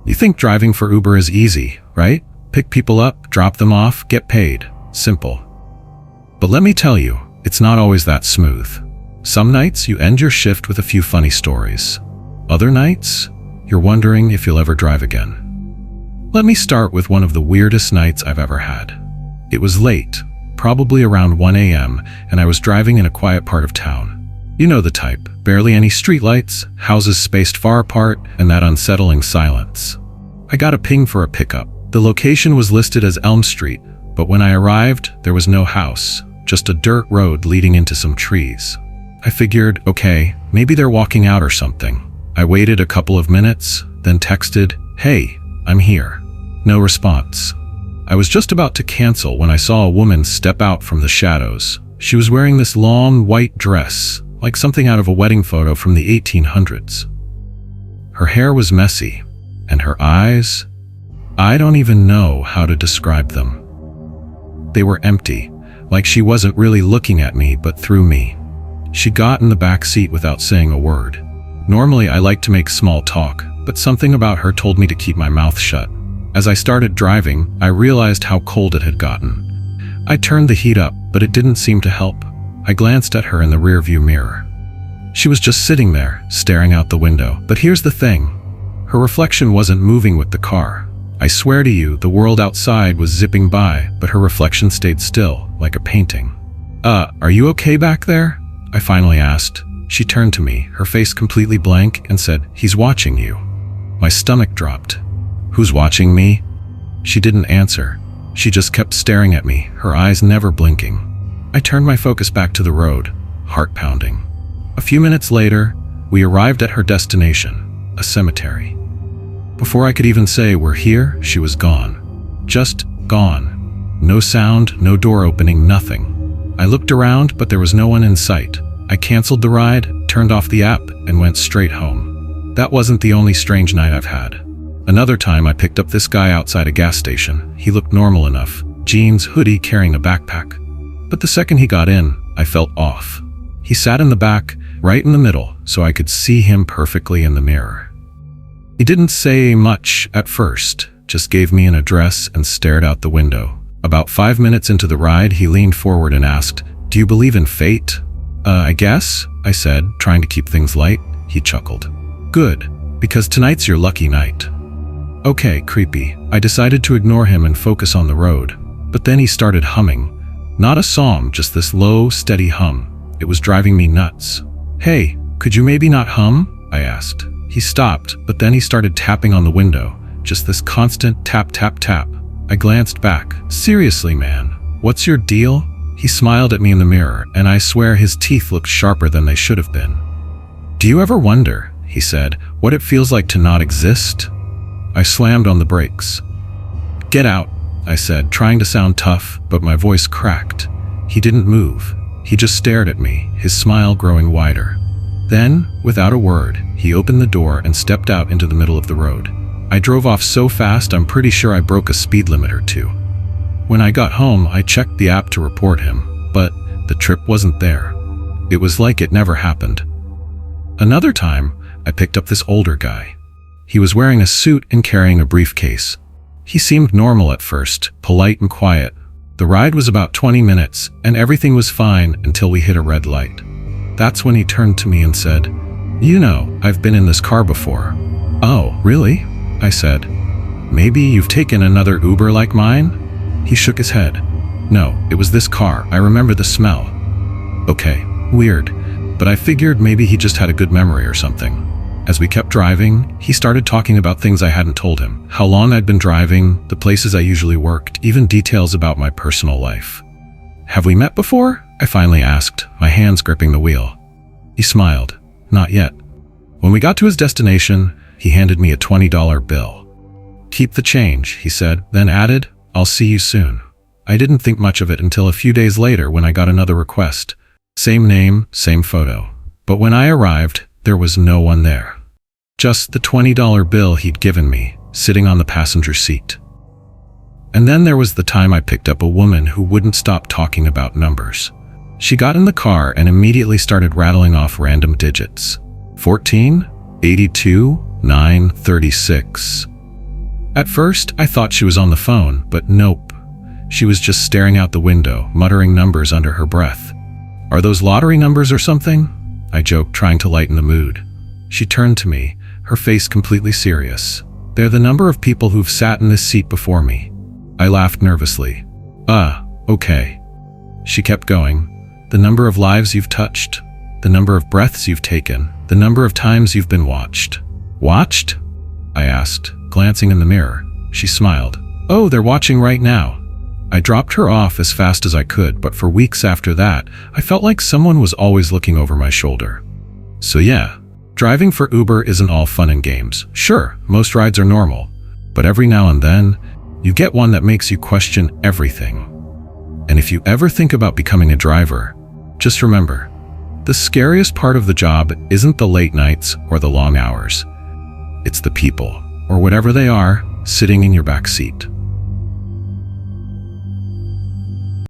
You think driving for Uber is easy, right? Pick people up, drop them off, get paid. Simple. But let me tell you, it's not always that smooth. Some nights you end your shift with a few funny stories. Other nights, you're wondering if you'll ever drive again. Let me start with one of the weirdest nights I've ever had. It was late, probably around 1 a.m., and I was driving in a quiet part of town. You know the type, barely any streetlights, houses spaced far apart, and that unsettling silence. I got a ping for a pickup. The location was listed as Elm Street, but when I arrived, there was no house, just a dirt road leading into some trees. I figured, okay, maybe they're walking out or something. I waited a couple of minutes, then texted, "Hey, I'm here." No response. I was just about to cancel when I saw a woman step out from the shadows. She was wearing this long white dress, like something out of a wedding photo from the 1800s. Her hair was messy, and her eyes, I don't even know how to describe them. They were empty, like she wasn't really looking at me but through me. She got in the back seat without saying a word. Normally I like to make small talk, but something about her told me to keep my mouth shut. As I started driving, I realized how cold it had gotten. I turned the heat up, but it didn't seem to help. I glanced at her in the rearview mirror. She was just sitting there, staring out the window. But here's the thing. Her reflection wasn't moving with the car. I swear to you, the world outside was zipping by, but her reflection stayed still, like a painting. Are you okay back there?" I finally asked. She turned to me, her face completely blank, and said, "He's watching you." My stomach dropped. "Who's watching me?" She didn't answer. She just kept staring at me, her eyes never blinking. I turned my focus back to the road, heart pounding. A few minutes later, we arrived at her destination, a cemetery. Before I could even say, "We're here," she was gone. Just gone. No sound, no door opening, nothing. I looked around, but there was no one in sight. I canceled the ride, turned off the app, and went straight home. That wasn't the only strange night I've had. Another time I picked up this guy outside a gas station. He looked normal enough, jeans, hoodie, carrying a backpack. But the second he got in, I felt off. He sat in the back, right in the middle, so I could see him perfectly in the mirror. He didn't say much at first, just gave me an address and stared out the window. About 5 minutes into the ride, he leaned forward and asked, "Do you believe in fate?" I guess," I said, trying to keep things light. He chuckled. "Good, because tonight's your lucky night." Okay, creepy. I decided to ignore him and focus on the road. But then he started humming. Not a song, just this low, steady hum. It was driving me nuts. "Hey, could you maybe not hum?" I asked. He stopped, but then he started tapping on the window. Just this constant tap, tap, tap. I glanced back. "Seriously, man, what's your deal?" He smiled at me in the mirror, and I swear his teeth looked sharper than they should have been. "Do you ever wonder," he said, "what it feels like to not exist?" I slammed on the brakes. "Get out," I said, trying to sound tough, but my voice cracked. He didn't move. He just stared at me, his smile growing wider. Then, without a word, he opened the door and stepped out into the middle of the road. I drove off so fast I'm pretty sure I broke a speed limit or two. When I got home, I checked the app to report him, but the trip wasn't there. It was like it never happened. Another time, I picked up this older guy. He was wearing a suit and carrying a briefcase. He seemed normal at first, polite and quiet. The ride was about 20 minutes, and everything was fine until we hit a red light. That's when he turned to me and said, "You know, I've been in this car before." "Oh, really?" I said. "Maybe you've taken another Uber like mine?" He shook his head. "No, it was this car. I remember the smell." Okay, weird, but I figured maybe he just had a good memory or something. As we kept driving, he started talking about things I hadn't told him. How long I'd been driving, the places I usually worked, even details about my personal life. "Have we met before?" I finally asked, my hands gripping the wheel. He smiled. "Not yet." When we got to his destination, he handed me a $20 bill. "Keep the change," he said, then added, "I'll see you soon." I didn't think much of it until a few days later when I got another request. Same name, same photo. But when I arrived, there was no one there. Just the $20 bill he'd given me, sitting on the passenger seat. And then there was the time I picked up a woman who wouldn't stop talking about numbers. She got in the car and immediately started rattling off random digits. 14, 82, 9, 36. At first, I thought she was on the phone, but nope. She was just staring out the window, muttering numbers under her breath. "Are those lottery numbers or something?" I joked, trying to lighten the mood. She turned to me, her face completely serious. "They're the number of people who've sat in this seat before me." I laughed nervously. Okay." She kept going. "The number of lives you've touched, the number of breaths you've taken, the number of times you've been watched." "Watched?" I asked, glancing in the mirror. She smiled. "Oh, they're watching right now." I dropped her off as fast as I could, but for weeks after that, I felt like someone was always looking over my shoulder. So yeah, driving for Uber isn't all fun and games. Sure, most rides are normal, but every now and then, you get one that makes you question everything. And if you ever think about becoming a driver, just remember, the scariest part of the job isn't the late nights or the long hours. It's the people, or whatever they are, sitting in your back seat.